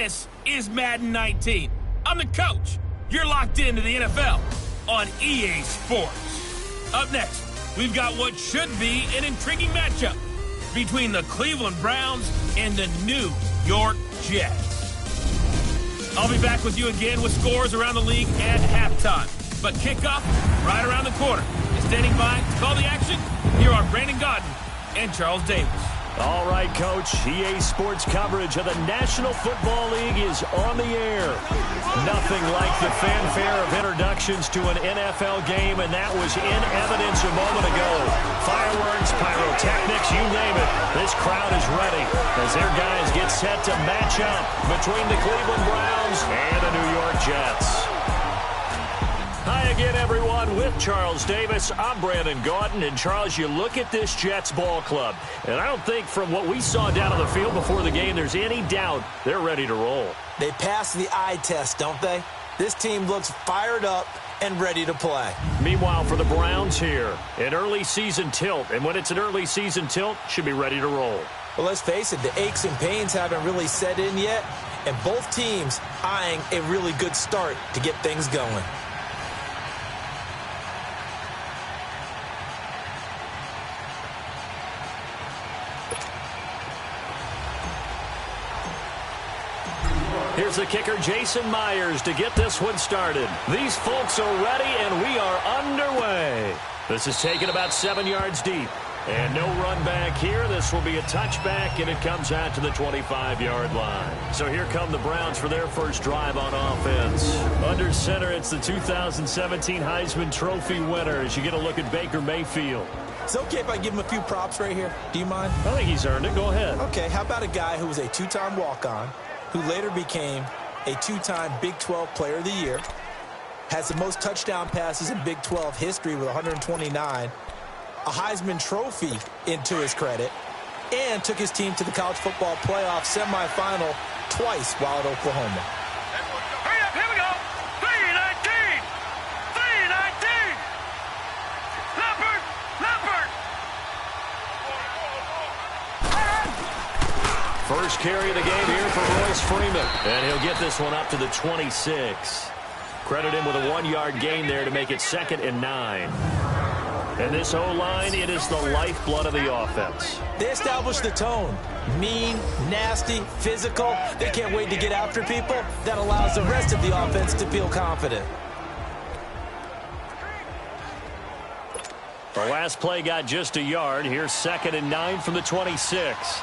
This is Madden 19. I'm the coach. You're locked into the NFL on EA Sports. Up next, we've got what should be an intriguing matchup between the Cleveland Browns and the New York Jets. I'll be back with you again with scores around the league at halftime. But kickoff right around the corner. And standing by to call the action, here are Brandon Gaudin and Charles Davis. All right, Coach. EA Sports coverage of the National Football League is on the air. Nothing like the fanfare of introductions to an NFL game, and that was in evidence a moment ago. Fireworks, pyrotechnics, you name it. This crowd is ready as their guys get set to match up between the Cleveland Browns and the New York Jets. Hi again, everyone. With Charles Davis, I'm Brandon Gaudin. And, Charles, you look at this Jets ball club, and I don't think from what we saw down on the field before the game there's any doubt they're ready to roll. They pass the eye test, don't they? This team looks fired up and ready to play. Meanwhile, for the Browns here, an early season tilt. And when it's an early season tilt, should be ready to roll. Well, let's face it, the aches and pains haven't really set in yet, and both teams eyeing a really good start to get things going. Here's the kicker, Jason Myers, to get this one started. These folks are ready, and we are underway. This is taken about 7 yards deep. And no run back here. This will be a touchback, and it comes out to the 25-yard line. So here come the Browns for their first drive on offense. Under center, it's the 2017 Heisman Trophy winner as you get a look at Baker Mayfield. It's okay if I give him a few props right here. Do you mind? I think he's earned it. Go ahead. Okay, how about a guy who was a two-time walk-on, who later became a two-time Big 12 Player of the Year, has the most touchdown passes in Big 12 history with 129, a Heisman Trophy into his credit, and took his team to the college football playoff semifinal twice while at Oklahoma. Hurry up, here we go. 319! 319! Leopard! Leopard! First carry of the game here for Royce Freeman. And he'll get this one up to the 26. Credit him with a 1-yard gain there to make it 2nd and 9. And this O-line, it is the lifeblood of the offense. They established the tone. Mean, nasty, physical. They can't wait to get after people. That allows the rest of the offense to feel confident. The last play got just a yard. Here's 2nd and 9 from the 26.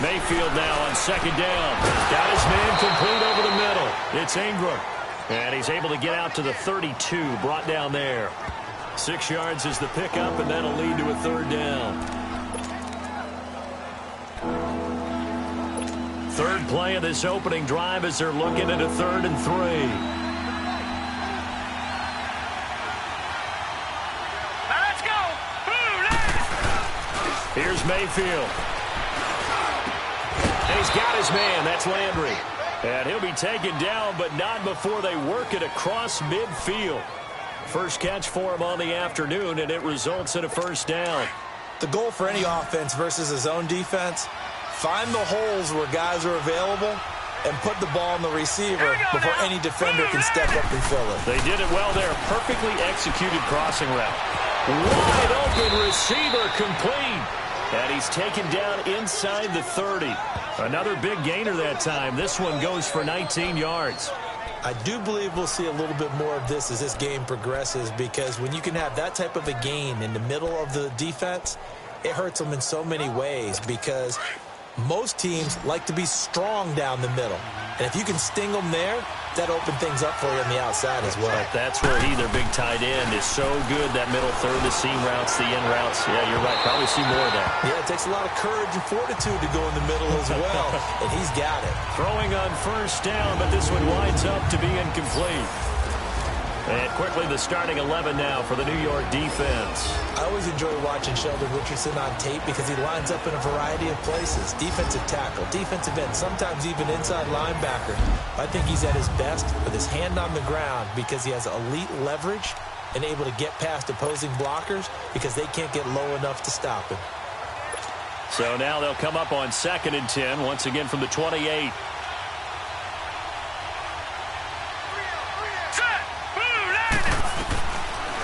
Mayfield now on 2nd down. Got his man complete over the middle. It's Ingram. And he's able to get out to the 32, brought down there. 6 yards is the pickup, and that'll lead to a 3rd down. 3rd play of this opening drive as they're looking at a 3rd and 3. Let's go! Here's Mayfield. He's got his man. That's Landry. And he'll be taken down, but not before they work it across midfield. First catch for him on the afternoon, and it results in a 1st down. The goal for any offense versus his own defense, find the holes where guys are available and put the ball on the receiver before any defender can step up and fill it. They did it well there. Perfectly executed crossing route. Wide open receiver complete. And he's taken down inside the 30. Another big gainer that time. This one goes for 19 yards. I do believe we'll see a little bit more of this as this game progresses, because when you can have that type of a gain in the middle of the defense, it hurts them in so many ways, because most teams like to be strong down the middle. And if you can sting them there, that opens things up for you on the outside as well. That's where their big tight end, is so good, that middle third, the seam routes, the in routes. Yeah, you're right. Probably see more of that. Yeah, it takes a lot of courage and fortitude to go in the middle as well, and he's got it. Throwing on 1st down, but this one winds up to be incomplete. And quickly the starting 11 now for the New York defense. I always enjoy watching Sheldon Richardson on tape because he lines up in a variety of places. Defensive tackle, defensive end, sometimes even inside linebacker. I think he's at his best with his hand on the ground because he has elite leverage and able to get past opposing blockers because they can't get low enough to stop him. So now they'll come up on 2nd and 10, once again from the 28.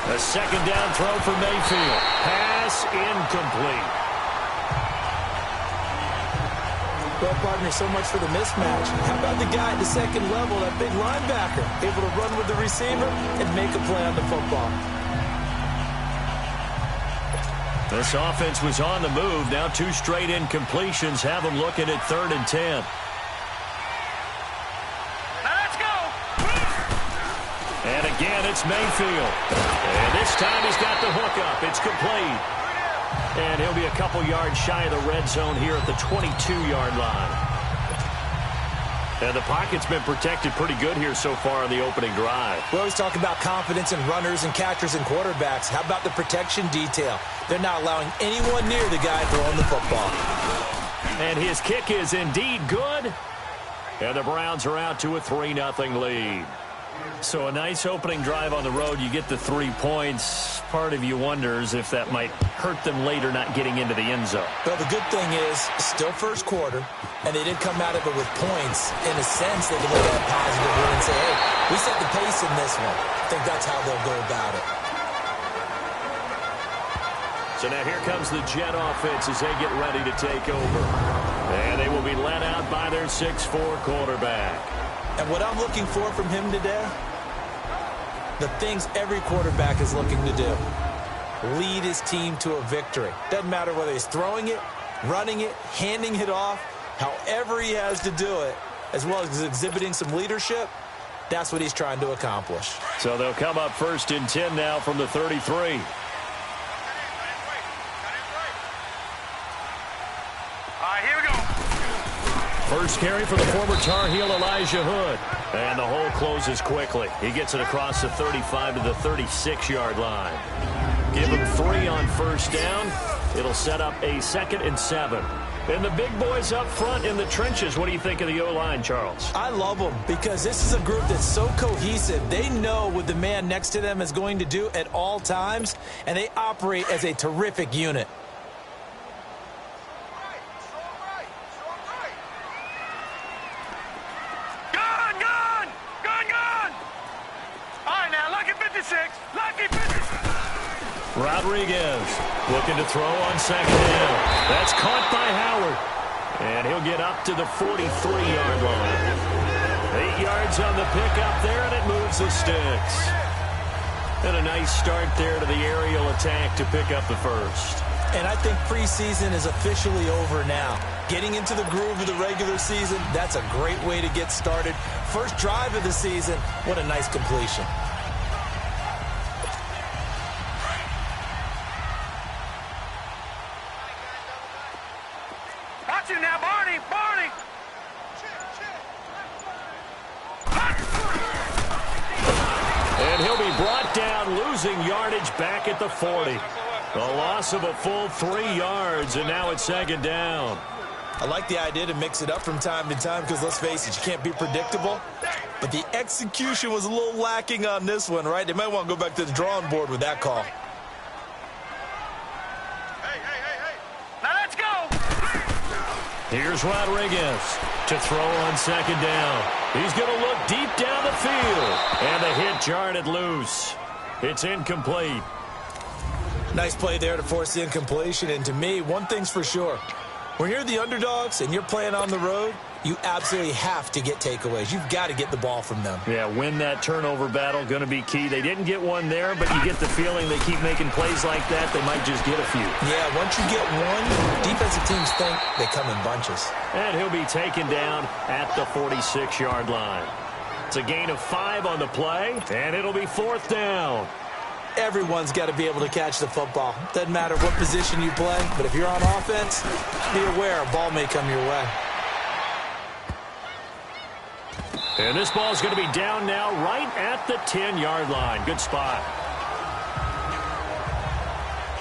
A 2nd down throw for Mayfield. Pass incomplete. Well, partner, so much for the mismatch. How about the guy at the second level, that big linebacker, able to run with the receiver and make a play on the football? This offense was on the move. Now 2 straight incompletions have them looking at 3rd and 10. Let's go. And again, it's Mayfield. And this time he's got the hook up. It's complete. And he'll be a couple yards shy of the red zone here at the 22-yard line. And the pocket's been protected pretty good here so far in the opening drive. We always talk about confidence in runners and catchers and quarterbacks. How about the protection detail? They're not allowing anyone near the guy throwing the football. And his kick is indeed good. And the Browns are out to a 3-0 lead. So a nice opening drive on the road. You get the 3 points. Part of you wonders if that might hurt them later not getting into the end zone. Well, the good thing is, still first quarter, and they did come out of it with points. In a sense, they can look at it positively and say, hey, we set the pace in this one. I think that's how they'll go about it. So now here comes the Jet offense as they get ready to take over. And they will be led out by their 6'4 quarterback. And what I'm looking for from him today, the things every quarterback is looking to do. Lead his team to a victory. Doesn't matter whether he's throwing it, running it, handing it off, however he has to do it, as well as exhibiting some leadership, that's what he's trying to accomplish. So they'll come up 1st and 10 now from the 33. First carry for the former Tar Heel Elijah Hood. And the hole closes quickly. He gets it across the 35 to the 36-yard line. Give him 3 on 1st down. It'll set up a 2nd and 7. And the big boys up front in the trenches. What do you think of the O-line, Charles? I love them because this is a group that's so cohesive. They know what the man next to them is going to do at all times, and they operate as a terrific unit. Rodriguez looking to throw on 2nd down. That's caught by Howard. And he'll get up to the 43-yard line. 8 yards on the pickup there, and it moves the sticks. And a nice start there to the aerial attack to pick up the first. And I think preseason is officially over now. Getting into the groove of the regular season, that's a great way to get started. First drive of the season, what a nice completion. And he'll be brought down, losing yardage back at the 40. A loss of a full 3 yards, and now it's 2nd down. I like the idea to mix it up from time to time because, let's face it, you can't be predictable. But the execution was a little lacking on this one, right? They might want to go back to the drawing board with that call. Now let's go. Here's Rodriguez to throw on 2nd down. He's going to look deep down the field. And the hit jarred it loose. It's incomplete. Nice play there to force the incompletion. And to me, one thing's for sure. When you're the underdogs and you're playing on the road, you absolutely have to get takeaways. You've got to get the ball from them. Yeah, win that turnover battle, going to be key. They didn't get one there, but you get the feeling they keep making plays like that, they might just get a few. Yeah, once you get one, defensive teams think they come in bunches. And he'll be taken down at the 46-yard line. It's a gain of 5 on the play, and it'll be 4th down. Everyone's got to be able to catch the football. Doesn't matter what position you play, but if you're on offense, be aware a ball may come your way. And this ball's going to be down now right at the 10-yard line. Good spot.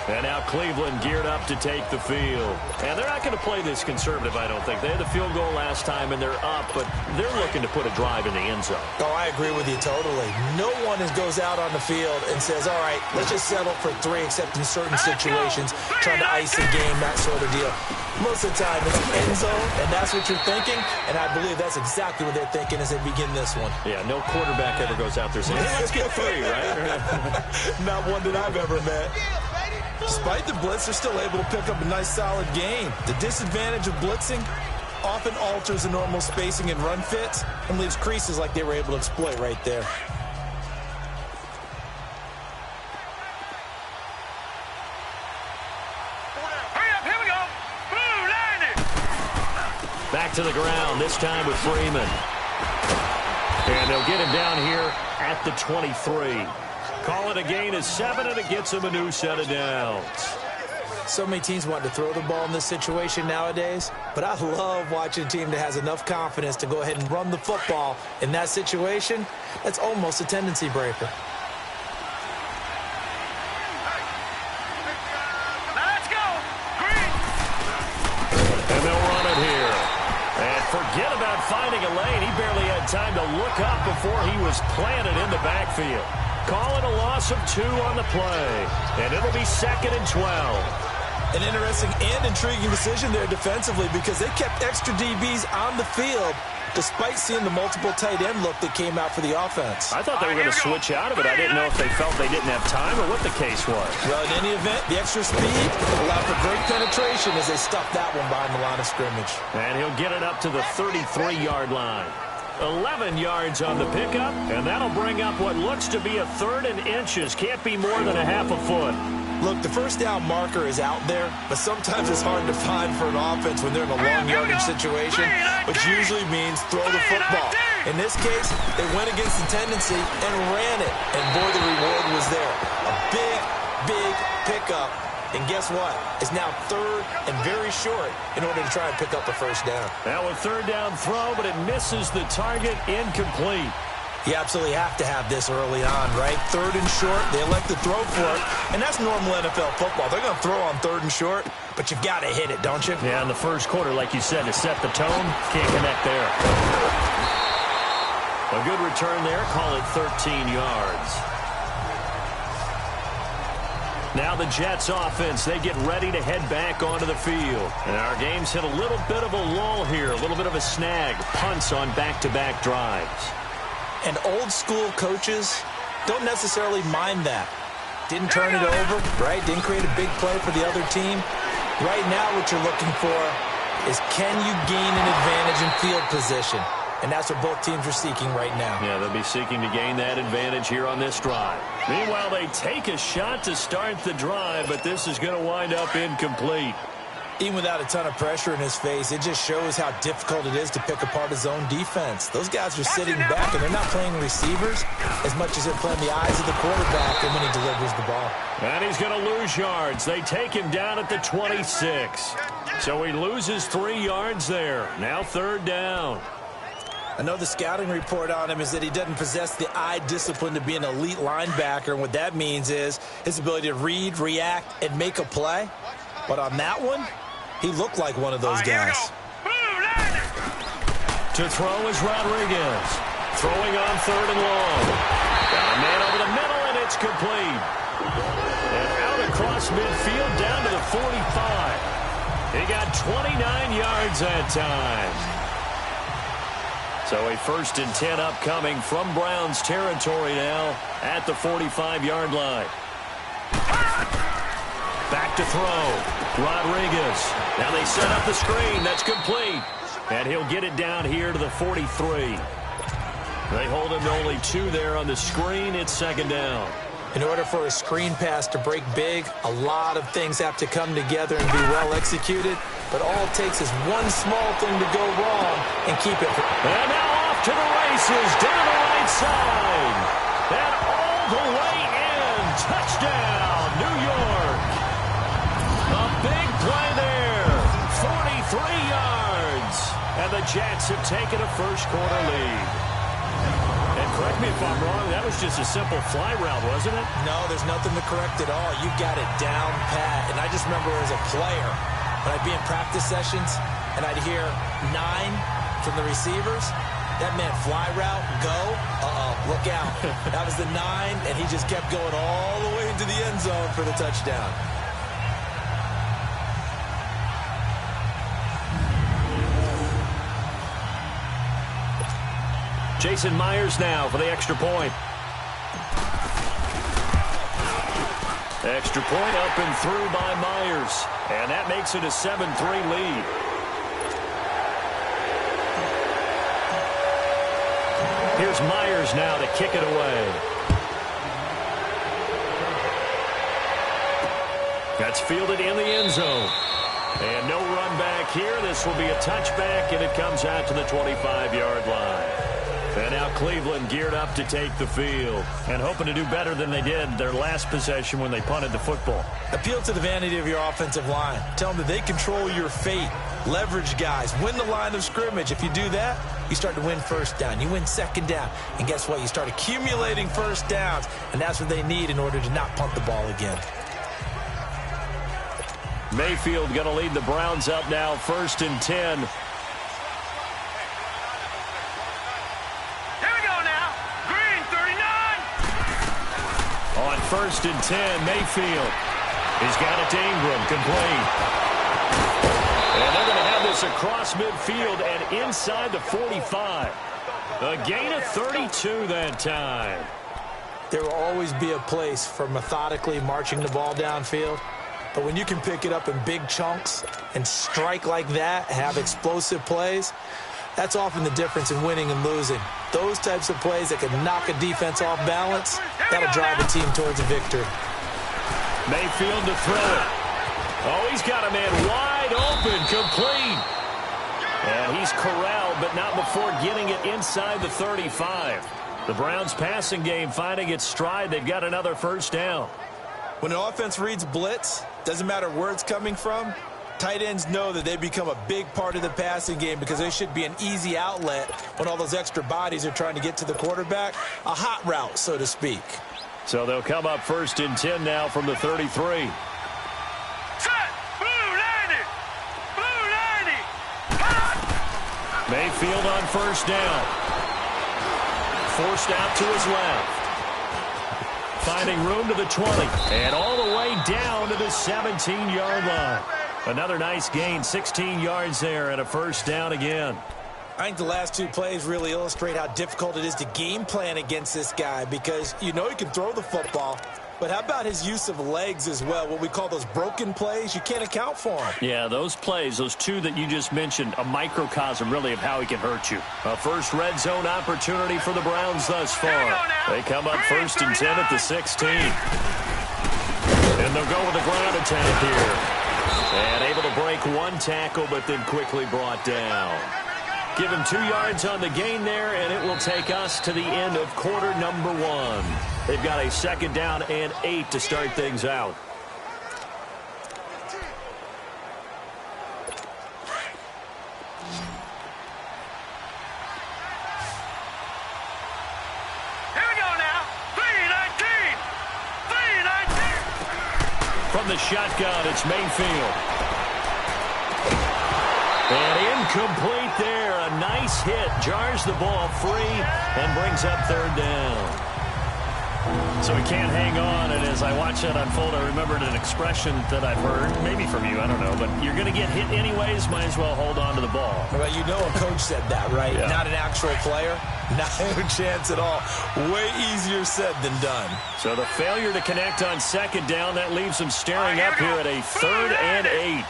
And now Cleveland geared up to take the field. And they're not going to play this conservative, I don't think. They had the field goal last time, and they're up, but they're looking to put a drive in the end zone. Oh, I agree with you totally. No one goes out on the field and says, all right, let's just settle for 3, except in certain situations, trying to ice a game, that sort of deal. Most of the time, it's end zone, and that's what you're thinking, and I believe that's exactly what they're thinking as they begin this one. Yeah, no quarterback ever goes out there saying, hey, let's get 3, right? Not one that I've ever met. Despite the blitz, they're still able to pick up a nice, solid gain. The disadvantage of blitzing often alters the normal spacing and run fits and leaves creases like they were able to exploit right there. Hurry up, here we go. Blue, line it. Back to the ground, this time with Freeman. And they'll get him down here at the 23. Call it a gain of 7, and it gets him a new set of downs. So many teams want to throw the ball in this situation nowadays, but I love watching a team that has enough confidence to go ahead and run the football in that situation. That's almost a tendency breaker. Now let's go. Green. And they'll run it here. And forget about finding a lane. He barely had time to look up before he was planted in the backfield. Call it a loss of 2 on the play. And it'll be 2nd and 12. An interesting and intriguing decision there defensively because they kept extra DBs on the field despite seeing the multiple tight end look that came out for the offense. I thought they were going to switch out of it. I didn't know if they felt they didn't have time or what the case was. Well, in any event, the extra speed allowed for great penetration as they stuffed that one behind the line of scrimmage. And he'll get it up to the 33-yard line. 11 yards on the pickup, and that'll bring up what looks to be a 3rd and inches. Can't be more than a half a foot. Look, the first down marker is out there, but sometimes it's hard to find for an offense when they're in a long yardage situation, which usually means throw the football. In this case, they went against the tendency and ran it, and boy, the reward was there. A big, big pickup. And guess what? It's now 3rd and very short in order to try and pick up a first down. Now a 3rd down throw, but it misses the target, incomplete. You absolutely have to have this early on, right? 3rd and short, they elect to throw for it, and that's normal NFL football. They're going to throw on 3rd and short, but you've got to hit it, don't you? Yeah, in the first quarter, like you said, to set the tone, can't connect there. A good return there, call it 13 yards. Now the Jets offense, they get ready to head back onto the field. And our game's hit a little bit of a lull here, a little bit of a snag. Punts on back-to-back drives. And old-school coaches don't necessarily mind that. Didn't turn it over, right? Didn't create a big play for the other team. Right now what you're looking for is can you gain an advantage in field position? And that's what both teams are seeking right now. Yeah, they'll be seeking to gain that advantage here on this drive. Meanwhile, they take a shot to start the drive, but this is going to wind up incomplete. Even without a ton of pressure in his face, it just shows how difficult it is to pick apart his own defense. Those guys are sitting back, and they're not playing receivers as much as they're playing the eyes of the quarterback and when he delivers the ball. And he's going to lose yards. They take him down at the 26. So he loses 3 yards there. Now 3rd down. I know the scouting report on him is that he doesn't possess the eye discipline to be an elite linebacker, and what that means is his ability to read, react, and make a play. But on that one, he looked like one of those guys. To throw is Rodriguez. Throwing on 3rd and long. Got a man over the middle, and it's complete. And out across midfield down to the 45. He got 29 yards that time. So a 1st and 10 upcoming from Browns territory now at the 45-yard line. Back to throw. Rodriguez. Now they set up the screen. That's complete. And he'll get it down here to the 43. They hold him to only 2 there on the screen. It's 2nd down. In order for a screen pass to break big, a lot of things have to come together and be well executed. But all it takes is one small thing to go wrong and keep it. And now off to the races, down the right side. And all the way in. Touchdown, New York. A big play there. 43 yards. And the Jets have taken a first quarter lead. And correct correct me if I'm wrong, that was just a simple fly route, wasn't it? No, there's nothing to correct at all. You got it down pat. And I just remember as a player, when I'd be in practice sessions and I'd hear 9 from the receivers, that meant fly route, go, look out. That was the 9, and he just kept going all the way into the end zone for the touchdown. Jason Myers now for the extra point. Extra point up and through by Myers. And that makes it a 7-3 lead. Here's Myers now to kick it away. That's fielded in the end zone. And no run back here. This will be a touchback, and it comes out to the 25-yard line. And now Cleveland geared up to take the field and hoping to do better than they did their last possession when they punted the football. Appeal to the vanity of your offensive line. Tell them that they control your fate. Leverage guys. Win the line of scrimmage. If you do that, you start to win first down. You win second down. And guess what? You start accumulating first downs. And that's what they need in order to not punt the ball again. Mayfield going to lead the Browns up now, 1st and 10. On 1st and 10, Mayfield. He's got it to Ingram, complete. And they're going to have this across midfield and inside the 45. A gain of 32 that time. There will always be a place for methodically marching the ball downfield. But when you can pick it up in big chunks and strike like that, have explosive plays, that's often the difference in winning and losing. Those types of plays that can knock a defense off balance, that'll drive a team towards a victory. Mayfield to throw it. Oh, he's got a man wide open, complete. And he's corralled, but not before getting it inside the 35. The Browns' passing game finding its stride. They've got another first down. When an offense reads blitz, doesn't matter where it's coming from, tight ends know that they become a big part of the passing game because they should be an easy outlet when all those extra bodies are trying to get to the quarterback. A hot route, so to speak. So they'll come up 1st and 10 now from the 33. Set! Blue 90! Blue 90! Mayfield on 1st down. Forced out to his left. Finding room to the 20. And all the way down to the 17-yard line. Another nice gain, 16 yards there and a first down again. I think the last 2 plays really illustrate how difficult it is to game plan against this guy because you know he can throw the football, but how about his use of legs as well? What we call those broken plays, you can't account for them. Yeah, those plays, those 2 that you just mentioned, a microcosm really of how he can hurt you. A first red zone opportunity for the Browns thus far. They come up 1st and 10 at the 16. And they'll go with a ground attack here. And able to break 1 tackle, but then quickly brought down. Give him 2 yards on the gain there, and it will take us to the end of quarter number 1. They've got a 2nd down and 8 to start things out. Here we go now. 3-19! 3-19! From the shotgun, it's Mayfield. And incomplete there. A nice hit. Jars the ball free and brings up 3rd down. So he can't hang on. And as I watch that unfold, I remembered an expression that I've heard, maybe from you, I don't know, but you're going to get hit anyways, might as well hold on to the ball. Well, you know a coach said that, right? Yeah. Not an actual player. Not a chance at all. Way easier said than done. So the failure to connect on 2nd down, that leaves him staring up here at a 3rd and 8.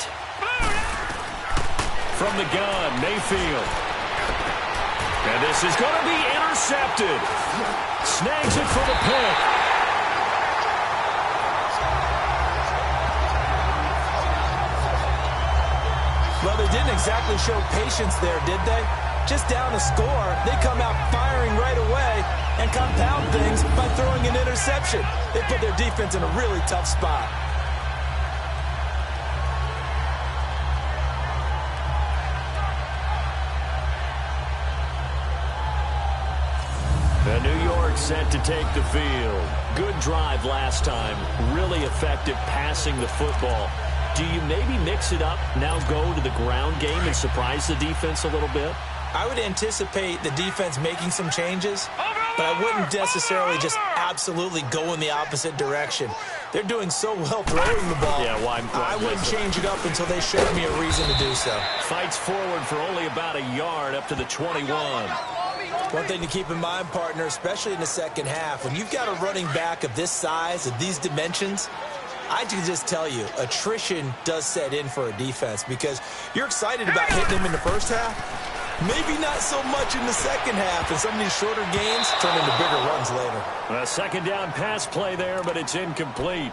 From the gun, Mayfield. And this is going to be intercepted. Snags it for the pick. Well, they didn't exactly show patience there, did they? Just down a score, they come out firing right away and compound things by throwing an interception. They put their defense in a really tough spot. And New York set to take the field. Good drive last time. Really effective passing the football. Do you maybe mix it up, now go to the ground game and surprise the defense a little bit? I would anticipate the defense making some changes, but I wouldn't necessarily just absolutely go in the opposite direction. They're doing so well throwing the ball. Yeah, why I wouldn't change it up until they showed me a reason to do so. Fights forward for only about a yard up to the 21. One thing to keep in mind, partner, especially in the second half, when you've got a running back of this size, of these dimensions, I can just tell you, attrition does set in for a defense because you're excited about hitting him in the first half. Maybe not so much in the second half, and some of these shorter gains turn into bigger runs later. A second down pass play there, but it's incomplete.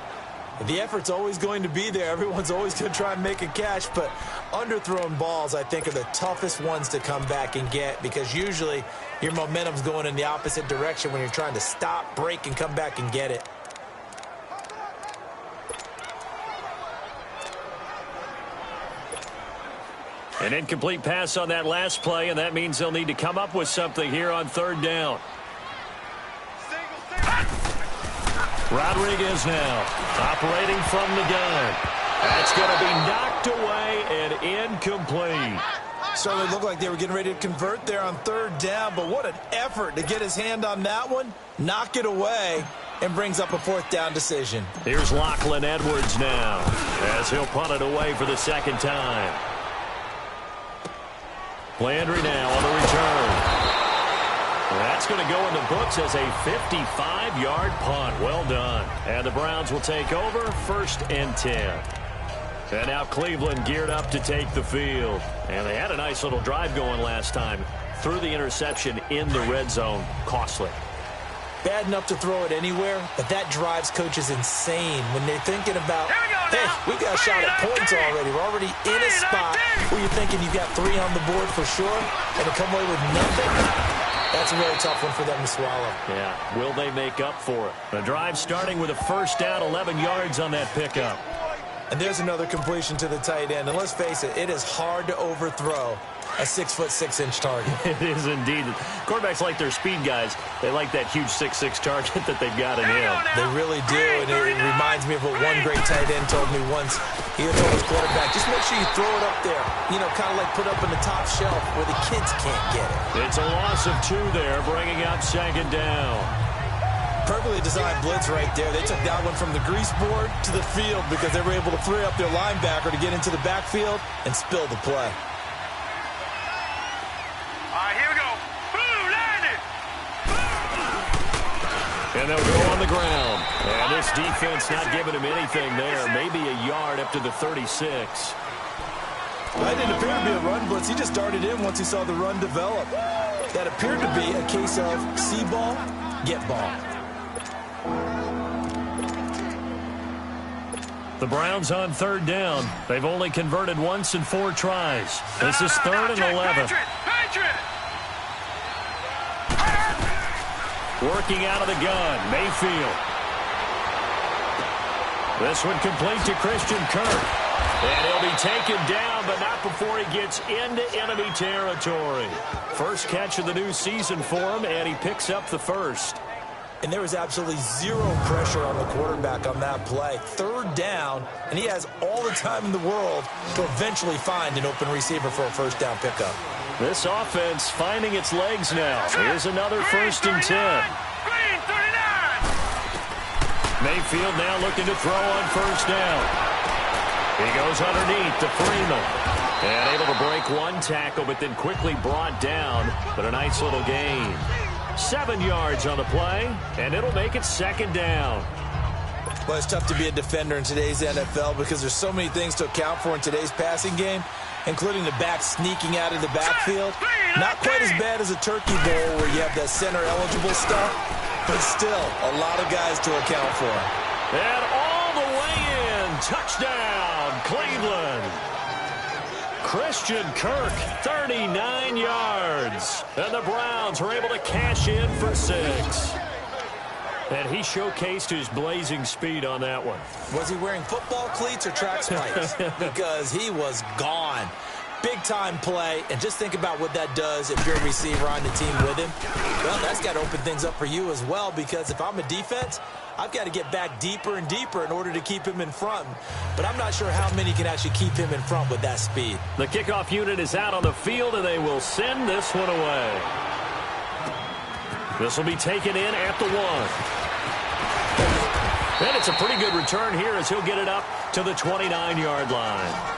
The effort's always going to be there. Everyone's always going to try and make a catch, but underthrown balls, I think, are the toughest ones to come back and get because usually your momentum's going in the opposite direction when you're trying to stop, break, and come back and get it. An incomplete pass on that last play, and that means they'll need to come up with something here on third down. Rodriguez now operating from the gun. That's going to be knocked away and incomplete. Certainly looked like they were getting ready to convert there on third down, but what an effort to get his hand on that one, knock it away, and brings up a fourth down decision. Here's Lachlan Edwards now as he'll punt it away for the second time. Landry now on the return. That's going to go in the books as a 55-yard punt. Well done. And the Browns will take over 1st and 10. And now Cleveland geared up to take the field. And they had a nice little drive going last time. Threw the interception in the red zone. Costly. Bad enough to throw it anywhere, but that drives coaches insane when they're thinking about, hey, we've got a shot at points already. We're already in a spot where you're thinking you've got 3 on the board for sure, and to come away with nothing, that's a really tough one for them to swallow. Yeah, will they make up for it? The drive starting with a first down, 11 yards on that pickup. And there's another completion to the tight end, and let's face it, it is hard to overthrow a 6'6" target. It is indeed. Quarterbacks like their speed guys. They like that huge 6'6" target that they've got in him. They really do, and it reminds me of what one great tight end told me once. He told his quarterback, just make sure you throw it up there, you know, kind of like put up in the top shelf where the kids can't get it. It's a loss of 2 there, bringing up second down. Perfectly designed blitz right there. They took that one from the grease board to the field because they were able to free up their linebacker to get into the backfield and spill the play. Here we go. Boo, landed. And they'll go on the ground. And this defense not giving him anything there. Maybe a yard up to the 36. That didn't appear to be a run blitz. He just darted in once he saw the run develop. That appeared to be a case of see ball, get ball. The Browns on third down. They've only converted once in 4 tries. This is 3rd and 11. Working out of the gun, Mayfield. This one complete to Christian Kirk. And he'll be taken down, but not before he gets into enemy territory. First catch of the new season for him, and he picks up the first. And there was absolutely 0 pressure on the quarterback on that play. 3rd down, and he has all the time in the world to eventually find an open receiver for a first down pickup. This offense finding its legs now. Here's another 1st and 10. Mayfield now looking to throw on first down. He goes underneath to Freeman. And able to break 1 tackle, but then quickly brought down. But a nice little gain. 7 yards on the play, and it'll make it 2nd down. Well, it's tough to be a defender in today's NFL because there's so many things to account for in today's passing game, including the back sneaking out of the backfield. Not quite as bad as a turkey bowl where you have that center-eligible stuff, but still a lot of guys to account for. And all the way in, touchdown, Cleveland. Christian Kirk, 39 yards. And the Browns are able to cash in for 6. And he showcased his blazing speed on that one. Was he wearing football cleats or track spikes? Because he was gone. Big-time play, and just think about what that does if you're a receiver on the team with him. Well, that's got to open things up for you as well, because if I'm a defense, I've got to get back deeper and deeper in order to keep him in front. But I'm not sure how many can actually keep him in front with that speed. The kickoff unit is out on the field, and they will send this one away. This will be taken in at the 1. And it's a pretty good return here as he'll get it up to the 29-yard line.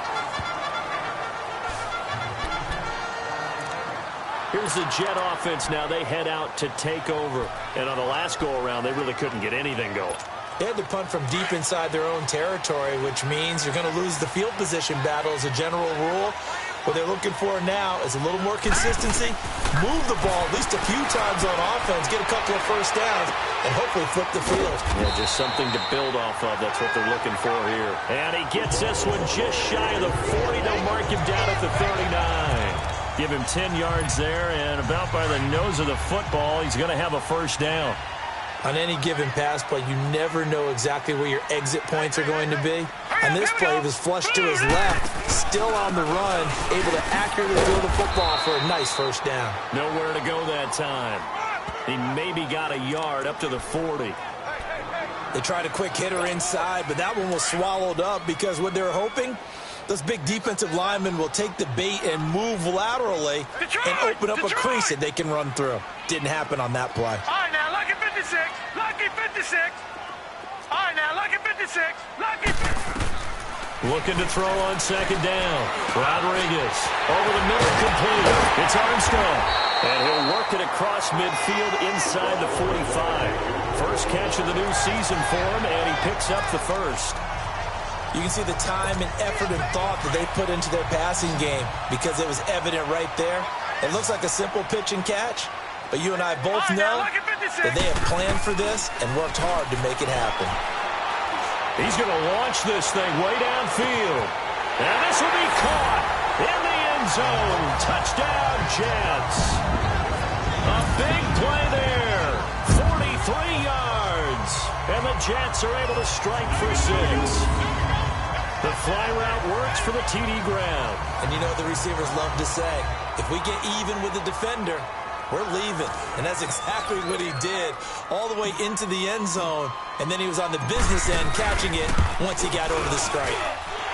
Here's the Jet offense now. They head out to take over. And on the last go-around, they really couldn't get anything going. They had to punt from deep inside their own territory, which means you're going to lose the field position battle as a general rule. What they're looking for now is a little more consistency, move the ball at least a few times on offense, get a couple of first downs, and hopefully flip the field. Yeah, just something to build off of. That's what they're looking for here. And he gets this one just shy of the 40. They'll mark him down at the 39. Give him 10 yards there, and about by the nose of the football, he's going to have a first down. On any given pass play, you never know exactly where your exit points are going to be. On this play, he was flushed to his left, still on the run, able to accurately throw the football for a nice first down. Nowhere to go that time. He maybe got a yard up to the 40. They tried a quick hitter inside, but that one was swallowed up because what they're hoping, those big defensive linemen will take the bait and move laterally and open up a crease that they can run through. Didn't happen on that play. All right, now, lucky 56. Lucky 56. All right, now, lucky 56. Lucky 56. Looking to throw on second down. Rodriguez over the middle, complete. It's Armstrong. And he'll work it across midfield inside the 45. First catch of the new season for him, and he picks up the first. You can see the time and effort and thought that they put into their passing game because it was evident right there. It looks like a simple pitch and catch, but you and I both know that they have planned for this and worked hard to make it happen. He's going to launch this thing way downfield. And this will be caught in the end zone. Touchdown, Jets. A big play there. 43 yards. And the Jets are able to strike for 6. The fly route works for the TD ground. And you know what the receivers love to say? If we get even with the defender, we're leaving. And that's exactly what he did, all the way into the end zone. And then he was on the business end catching it once he got over the stripe.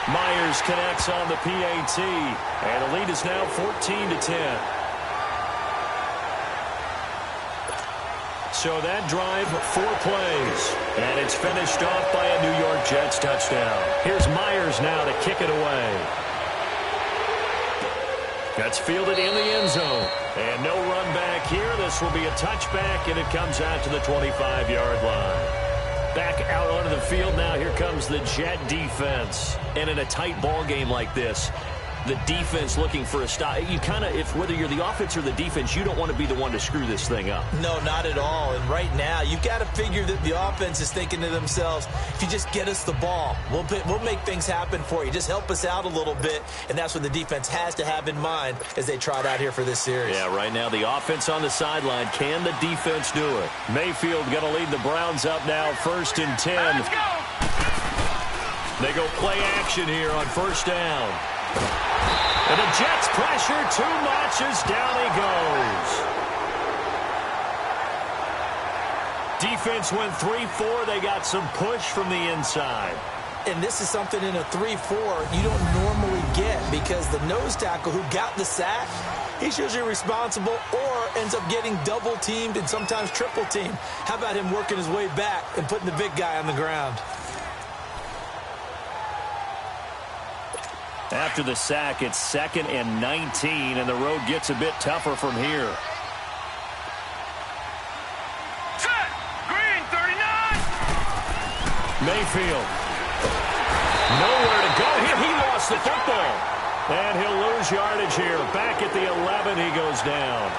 Myers connects on the PAT. And the lead is now 14-10. So that drive, 4 plays. And it's finished off by a New York Jets touchdown. Here's Myers now to kick it away. That's fielded in the end zone. And no run back here. This will be a touchback, and it comes out to the 25-yard line. Back out onto the field now. Here comes the Jet defense. And in a tight ball game like this, the defense looking for a stop. You kind of, if whether you're the offense or the defense, you don't want to be the one to screw this thing up. No, not at all. And right now, you've got to figure that the offense is thinking to themselves, if you just get us the ball, we'll make things happen for you. Just help us out a little bit. And that's what the defense has to have in mind as they trot out here for this series. Yeah, right now, the offense on the sideline. Can the defense do it? Mayfield going to lead the Browns up now, 1st and 10. Let's go. They go play action here on first down. And the Jets pressure too much as down he goes. Defense went 3-4. They got some push from the inside. And this is something in a 3-4 you don't normally get because the nose tackle who got the sack, he's usually responsible or ends up getting double-teamed and sometimes triple-teamed. How about him working his way back and putting the big guy on the ground? After the sack, it's 2nd and 19, and the road gets a bit tougher from here. Set. Green, 39. Mayfield. Nowhere to go here. He lost the football. And he'll lose yardage here. Back at the 11, he goes down.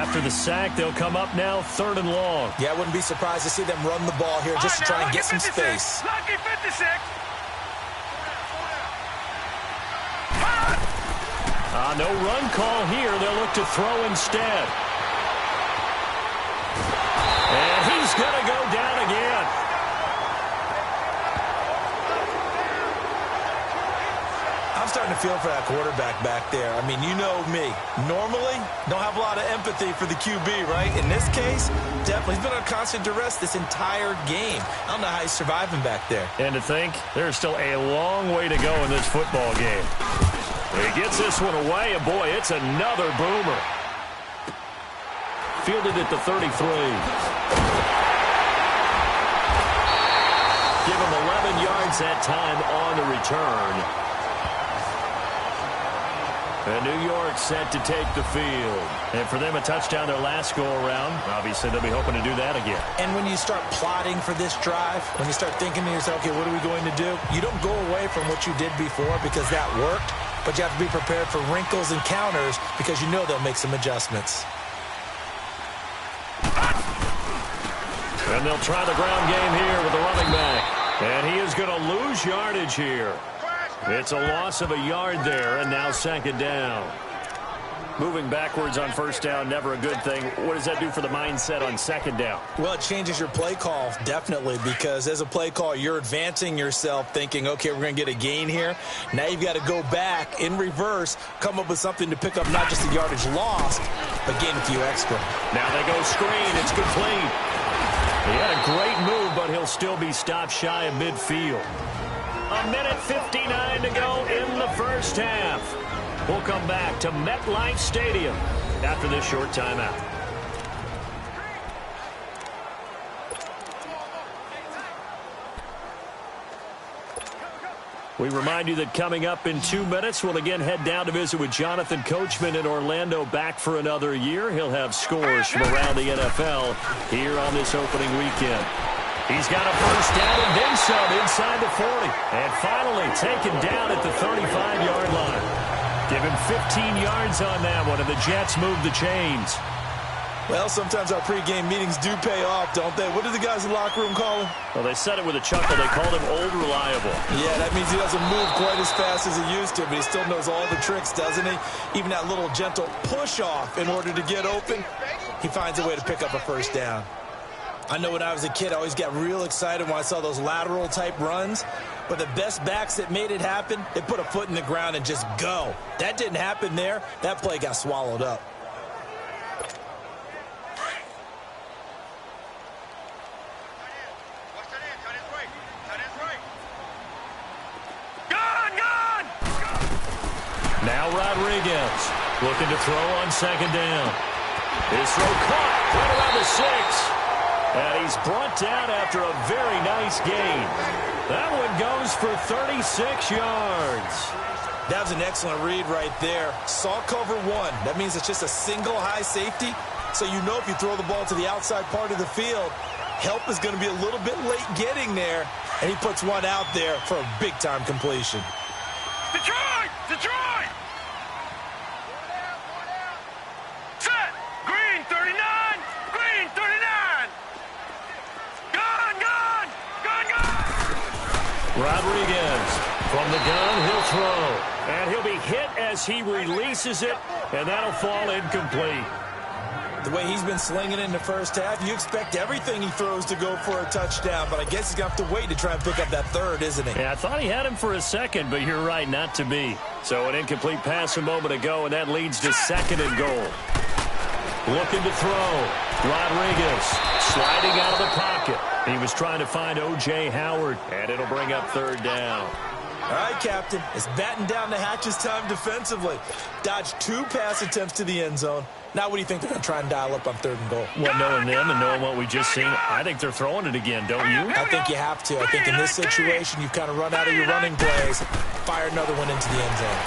After the sack, they'll come up now 3rd and long. Yeah, I wouldn't be surprised to see them run the ball here just to try and get some space. Lucky 56. No run call here. They'll look to throw instead. And he's going to go down again. I'm starting to feel for that quarterback back there. I mean, you know me. Normally, don't have a lot of empathy for the QB, right? In this case, definitely. He's been on constant duress this entire game. I don't know how he's surviving back there. And to think, there's still a long way to go in this football game. He gets this one away, and boy, it's another boomer. Fielded at the 33. Give him 11 yards that time on the return. And New York set to take the field. And for them, a touchdown their last go-around. Obviously, they'll be hoping to do that again. And when you start plotting for this drive, when you start thinking to yourself, okay, what are we going to do? You don't go away from what you did before because that worked, but you have to be prepared for wrinkles and counters because you know they'll make some adjustments. And they'll try the ground game here with the running back. And he is going to lose yardage here. It's a loss of a yard there, and now 2nd down. Moving backwards on 1st down, never a good thing. What does that do for the mindset on 2nd down? Well, it changes your play call, definitely, because as a play call, you're advancing yourself thinking, okay, we're going to get a gain here. Now you've got to go back in reverse, come up with something to pick up not just the yardage lost, but gain a few extra. Now they go screen. It's complete. He had a great move, but he'll still be stopped shy of midfield. 1:59 to go in the 1st half. We'll come back to MetLife Stadium after this short timeout. We remind you that coming up in 2 minutes, we'll again head down to visit with Jonathan Coachman in Orlando, back for another year. He'll have scores from around the NFL here on this opening weekend. He's got a 1st down and then some inside the 40. And finally taken down at the 35-yard line. Give him 15 yards on that one, and the Jets move the chains. Well, sometimes our pregame meetings do pay off, don't they? What do the guys in the locker room call him? Well, they said it with a chuckle. They called him Old Reliable. Yeah, that means he doesn't move quite as fast as he used to, but he still knows all the tricks, doesn't he? Even that little gentle push-off in order to get open, he finds a way to pick up a 1st down. I know when I was a kid, I always got real excited when I saw those lateral-type runs. But the best backs that made it happen, they put a foot in the ground and just go. That didn't happen there. That play got swallowed up. Now Rodriguez looking to throw on 2nd down. His throw caught right around the 6. And he's brought down after a very nice gain. That one goes for 36 yards. That was an excellent read right there. Saw cover 1. That means it's just a single high safety. So you know if you throw the ball to the outside part of the field, help is going to be a little bit late getting there. And he puts one out there for a big-time completion. Detroit! Detroit! Set! Green 39! Green 39! Gun, gun! Gun, gun! Rodriguez from the gun, he'll throw. And he'll be hit as he releases it, and that'll fall incomplete. The way he's been slinging in the 1st half, you expect everything he throws to go for a touchdown, but I guess he's going to have to wait to try and pick up that 3rd, isn't he? Yeah, I thought he had him for a second, but you're right, not to be. So an incomplete pass a moment ago, and that leads to 2nd and goal. Looking to throw. Rodriguez sliding out of the pocket. He was trying to find O.J. Howard, and it'll bring up 3rd down. All right, Captain. It's batten down the hatches time defensively. Dodged 2 pass attempts to the end zone. Now what do you think they're going to try and dial up on 3rd and goal? Well, knowing them and knowing what we just seen, I think they're throwing it again, don't you? I think you have to. I think in this situation, you've kind of run out of your running plays. Fire another one into the end zone.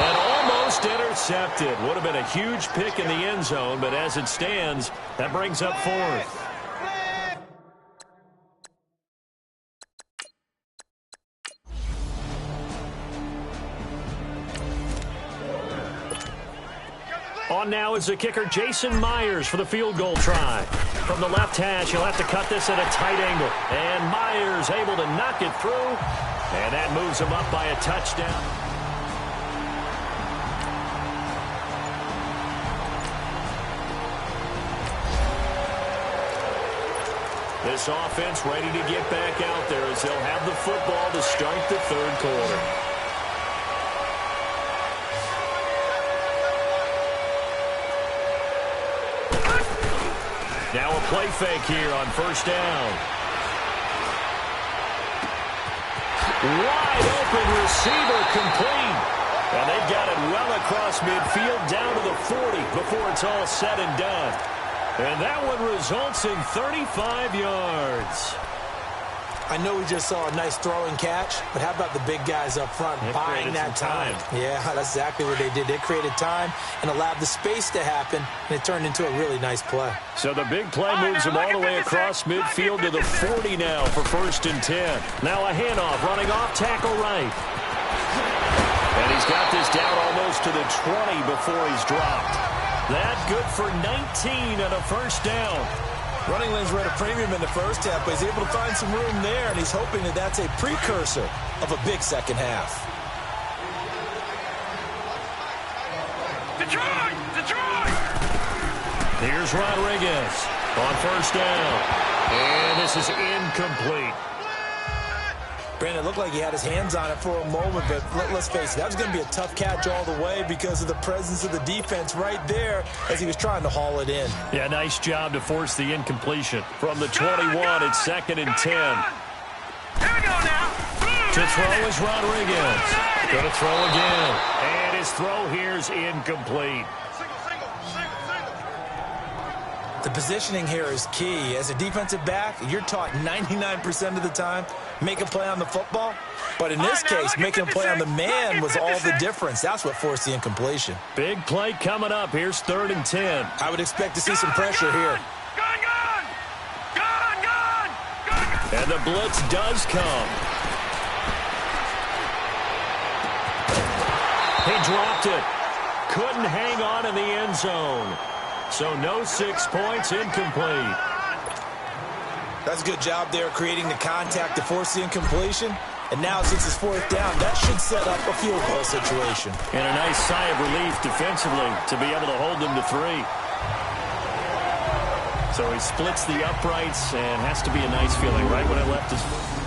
And almost intercepted. Would have been a huge pick in the end zone, but as it stands, that brings up 4th. On now is the kicker, Jason Myers, for the field goal try. From the left hash, he'll have to cut this at a tight angle. And Myers able to knock it through. And that moves him up by a touchdown. This offense ready to get back out there as they'll have the football to start the third quarter. Now a play fake here on first down. Wide open receiver complete. And they've got it well across midfield down to the 40 before it's all said and done. And that one results in 35 yards. I know we just saw a nice throwing catch, but how about the big guys up front buying that time? Yeah, that's exactly what they did. They created time and allowed the space to happen, and it turned into a really nice play. So the big play moves him all the way across midfield to the 40 now for 1st and 10. Now a handoff running off tackle right. And he's got this down almost to the 20 before he's dropped. That good for 19 and a first down. Running lanes were at a premium in the first half, but he's able to find some room there, and he's hoping that that's a precursor of a big second half. Detroit! Detroit! Here's Rodriguez on first down. And this is incomplete. Brandon, it looked like he had his hands on it for a moment, but let's face it, that was going to be a tough catch all the way because of the presence of the defense right there as he was trying to haul it in. Yeah, nice job to force the incompletion. From the 21, it's 2nd and 10. Here we go now. To throw is Rodriguez. Going to throw again. And his throw here's incomplete. The positioning here is key. As a defensive back, you're taught 99% of the time, make a play on the football. But in this case, making a play on the man was all the difference. That's what forced the incompletion. Big play coming up. Here's 3rd and 10. I would expect to see some pressure here. And the blitz does come. He dropped it. Couldn't hang on in the end zone. So no 6 points, incomplete. That's a good job there creating the contact to force the incompletion. And now since it's 4th down, that should set up a field goal situation. And a nice sigh of relief defensively to be able to hold them to 3. So he splits the uprights and has to be a nice feeling right when it left his foot.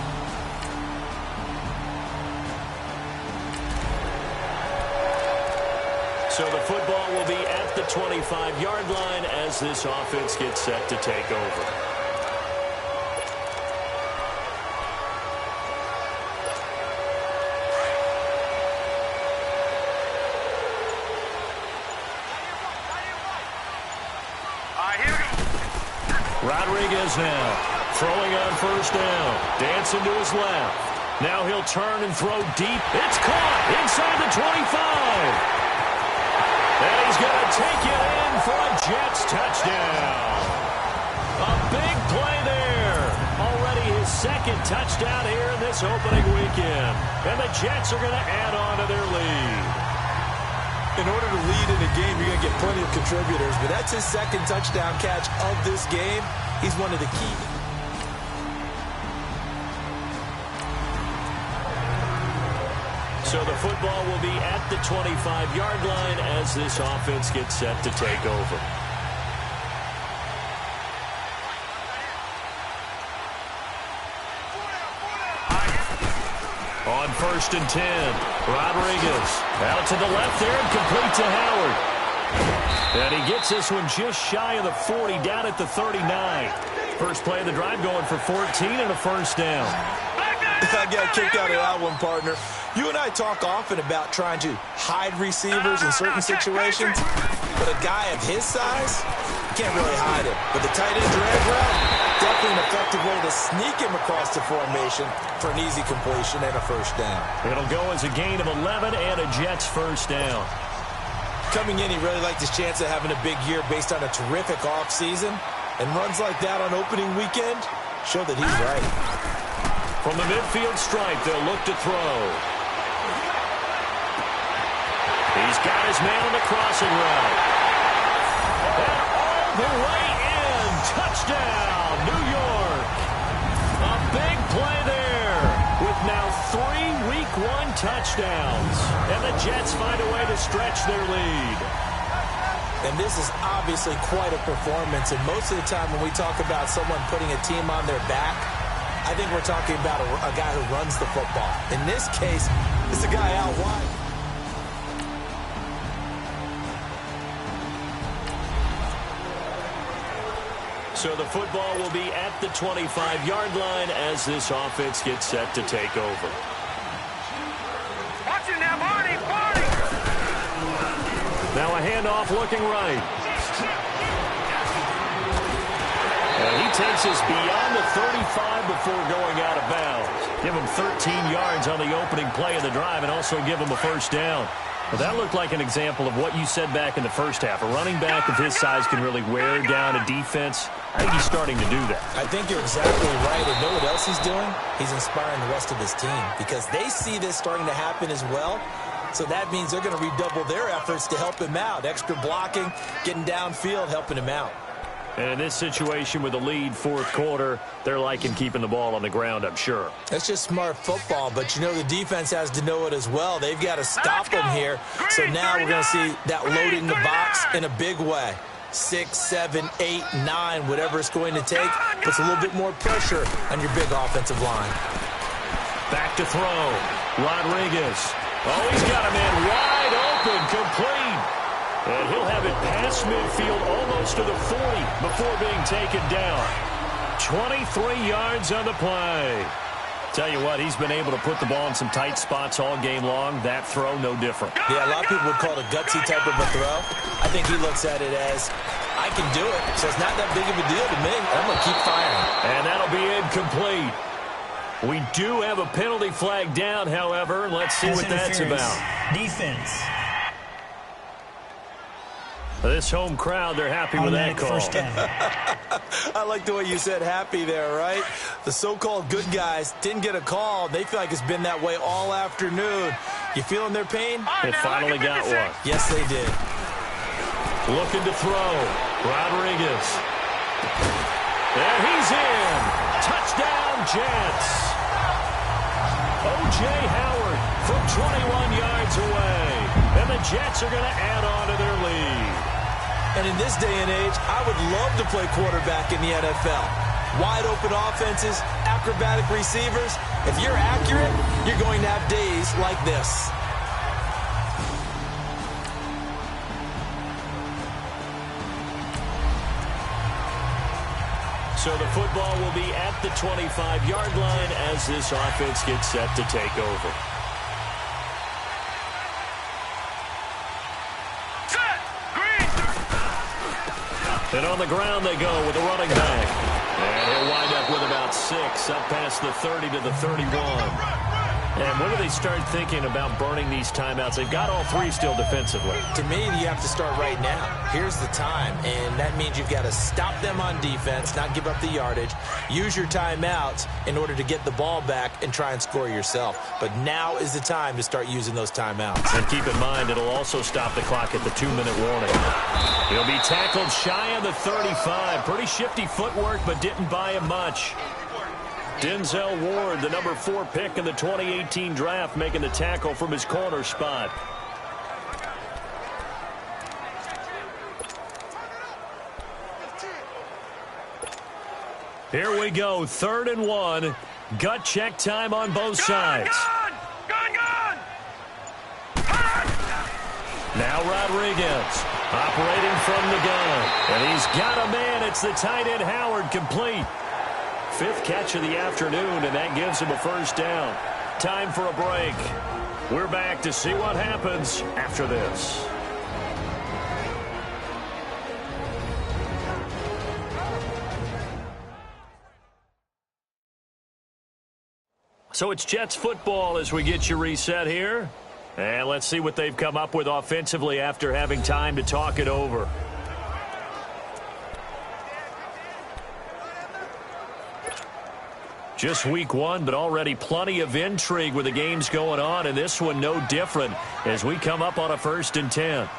So the football will be at the 25-yard line as this offense gets set to take over. Rodriguez now throwing on first down. Dancing to his left. Now he'll turn and throw deep. It's caught inside the 25. And he's going to take it in for a Jets touchdown. A big play there. Already his 2nd touchdown here in this opening weekend. And the Jets are going to add on to their lead. In order to lead in a game, you're going to get plenty of contributors, but that's his 2nd touchdown catch of this game. He's one of the key. So the football will be at the 25-yard line as this offense gets set to take over. On 1st and 10, Rodriguez out to the left there and complete to Howard. And he gets this one just shy of the 40, down at the 39. First play of the drive going for 14 and a first down. I got kicked out of that one, partner. You and I talk often about trying to hide receivers in certain situations, but a guy of his size, you can't really hide him. But the tight end drag route, definitely an effective way to sneak him across the formation for an easy completion and a first down. It'll go as a gain of 11 and a Jets first down. Coming in, he really liked his chance of having a big year based on a terrific offseason, and runs like that on opening weekend show that he's right. From the midfield stripe, they'll look to throw. He's got his man on the crossing route. And all the way in. Touchdown, New York. A big play there with now 3 Week 1 touchdowns. And the Jets find a way to stretch their lead. And this is obviously quite a performance. And most of the time when we talk about someone putting a team on their back, I think we're talking about a guy who runs the football. In this case, it's a guy out wide. So the football will be at the 25-yard line as this offense gets set to take over. Watch it now, Barney, Barney! Now a handoff looking right. And he takes us beyond the 35 before going out of bounds. Give him 13 yards on the opening play of the drive and also give him a first down. Well, that looked like an example of what you said back in the first half. A running back of his size can really wear down a defense. I think he's starting to do that. I think you're exactly right. And know what else he's doing? He's inspiring the rest of his team because they see this starting to happen as well. So that means they're going to redouble their efforts to help him out. Extra blocking, getting downfield, helping him out. And in this situation with the lead fourth quarter, they're liking keeping the ball on the ground, I'm sure. That's just smart football, but you know the defense has to know it as well. They've got to stop him here. So now we're going to see that loading the box in a big way. 6, 7, 8, 9, whatever it's going to take, puts a little bit more pressure on your big offensive line. Back to throw. Rodriguez. Oh, he's got a man wide open, complete. And he'll have it past midfield almost to the 40 before being taken down. 23 yards on the play. Tell you what, he's been able to put the ball in some tight spots all game long. That throw, no different. Yeah, a lot of people would call it a gutsy type of a throw. I think he looks at it as, I can do it, so it's not that big of a deal to me. I'm going to keep firing. And that'll be incomplete. We do have a penalty flag down, however. Let's see what that's about. Defense. This home crowd, they're happy with that call. First down. I like the way you said happy there, right? The so-called good guys didn't get a call. They feel like it's been that way all afternoon. You feeling their pain? They finally got one. Yes, they did. Looking to throw. Rodriguez. There he's in. Touchdown, Jets. O.J. Howard from 21 yards away. And the Jets are going to add on to their lead. And in this day and age, I would love to play quarterback in the NFL. Wide open offenses, acrobatic receivers. If you're accurate, you're going to have days like this. So the football will be at the 25-yard line as this offense gets set to take over. And on the ground they go with the running back. And he'll wind up with about 6 up past the 30 to the 31. And when do they start thinking about burning these timeouts? They've got all 3 still defensively. To me, you have to start right now. Here's the time, and that means you've got to stop them on defense, not give up the yardage, use your timeouts in order to get the ball back and try and score yourself. But now is the time to start using those timeouts. And keep in mind, it'll also stop the clock at the 2-minute warning. He'll be tackled shy of the 35. Pretty shifty footwork, but didn't buy him much. Denzel Ward, the number 4 pick in the 2018 draft, making the tackle from his corner spot. Here we go, 3rd and 1. Gut check time on both sides. Gun! Now Rodriguez operating from the gun. And he's got a man. It's the tight end Howard, complete. 5th catch of the afternoon, and that gives him a first down. Time for a break. We're back to see what happens after this. So it's Jets football as we get you reset here. And let's see what they've come up with offensively after having time to talk it over. Just week 1, but already plenty of intrigue with the games going on, and this one no different as we come up on a 1st and 10.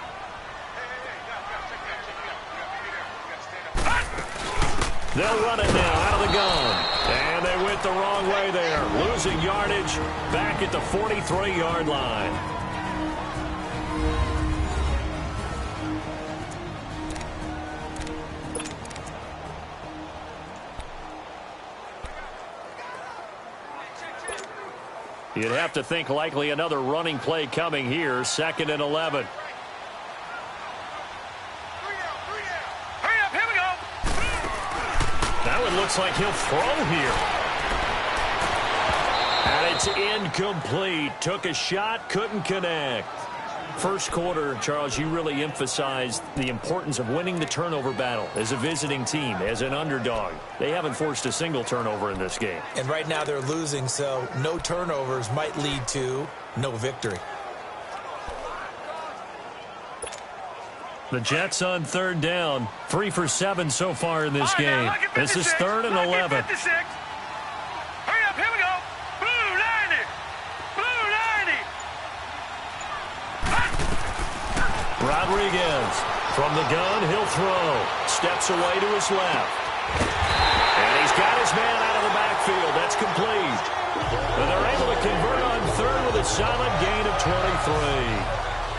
They'll run it now out of the gun. And they went the wrong way there. Losing yardage back at the 43-yard line. You'd have to think likely another running play coming here. 2nd and 11. Hurry up, here we go. Now it looks like he'll throw here. And it's incomplete. Took a shot, couldn't connect. First quarter, Charles, you really emphasized the importance of winning the turnover battle as a visiting team, as an underdog. They haven't forced a single turnover in this game. And right now they're losing, so no turnovers might lead to no victory. The Jets on 3rd down. 3 for 7 so far in this game. This is 3rd and 11. Hurry up, here we go. Blue 90. Blue 90. Rodriguez from the gun, he'll throw. Steps away to his left. And he's got his man out of the backfield. That's complete. And they're able to convert on 3rd with a solid gain of 23.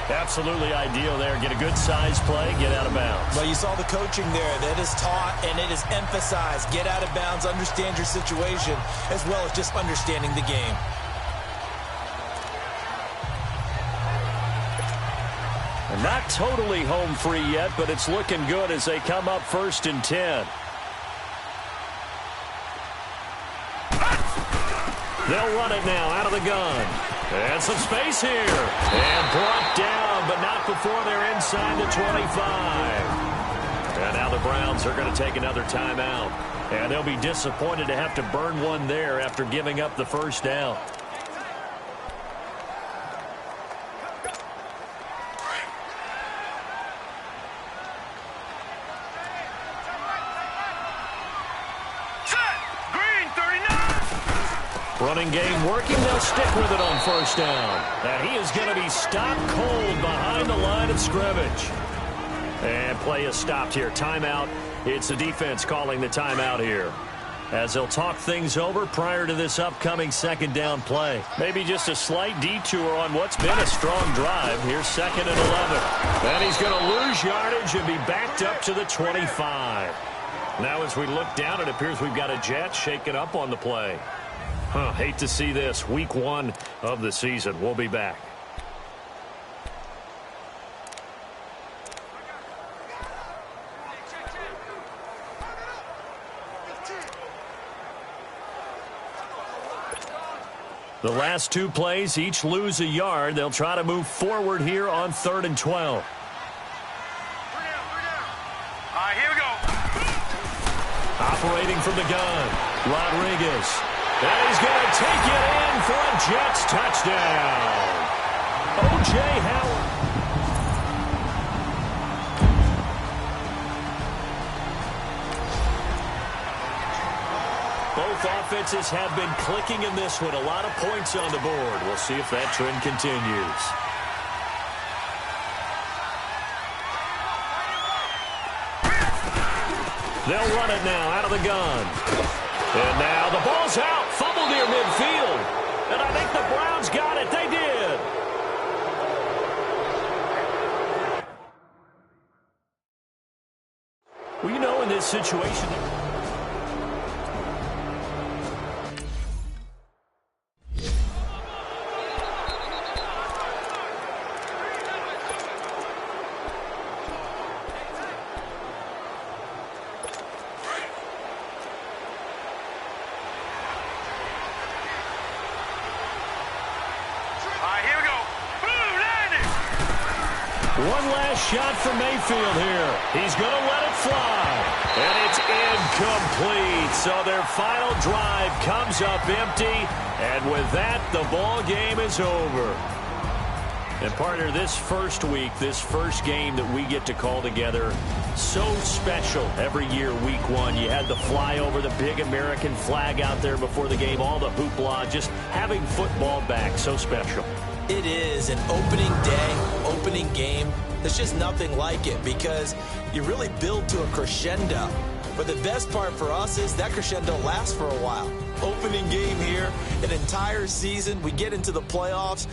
Absolutely ideal there. Get a good size play, get out of bounds. Well, you saw the coaching there. That is taught and it is emphasized. Get out of bounds, understand your situation, as well as just understanding the game. And not totally home free yet, but it's looking good as they come up 1st and 10. They'll run it now out of the gun. And some space here. And brought down, but not before they're inside the 25. And now the Browns are going to take another timeout. And they'll be disappointed to have to burn one there after giving up the 1st down. Running game working. They'll stick with it on 1st down. And he is going to be stopped cold behind the line of scrimmage. And play is stopped here. Timeout. It's the defense calling the timeout here, as they'll talk things over prior to this upcoming 2nd down play. Maybe just a slight detour on what's been a strong drive. Here's 2nd and 11. And he's going to lose yardage and be backed up to the 25. Now as we look down, it appears we've got a Jet shaken up on the play. Hate to see this. Week 1 of the season. We'll be back. The last 2 plays, each lose a yard. They'll try to move forward here on 3rd and 12. All right, here we go. Operating from the gun, Rodriguez. And he's going to take it in for a Jets touchdown. O.J. Howard. Both offenses have been clicking in this one. A lot of points on the board. We'll see if that trend continues. They'll run it now out of the gun. And now the ball's out. Fumble near midfield. And I think the Browns got it. They did. Well, you know, in this situation... One last shot for Mayfield here. He's going to let it fly. And it's incomplete. So their final drive comes up empty. And with that, the ball game is over. And partner, this first week, this first game that we get to call together, so special every year, week 1. You had the flyover, the big American flag out there before the game, all the hoopla, just having football back, so special. It is an opening day, opening game. There's just nothing like it because you really build to a crescendo. But the best part for us is that crescendo lasts for a while. Opening game here, an entire season, we get into the playoffs,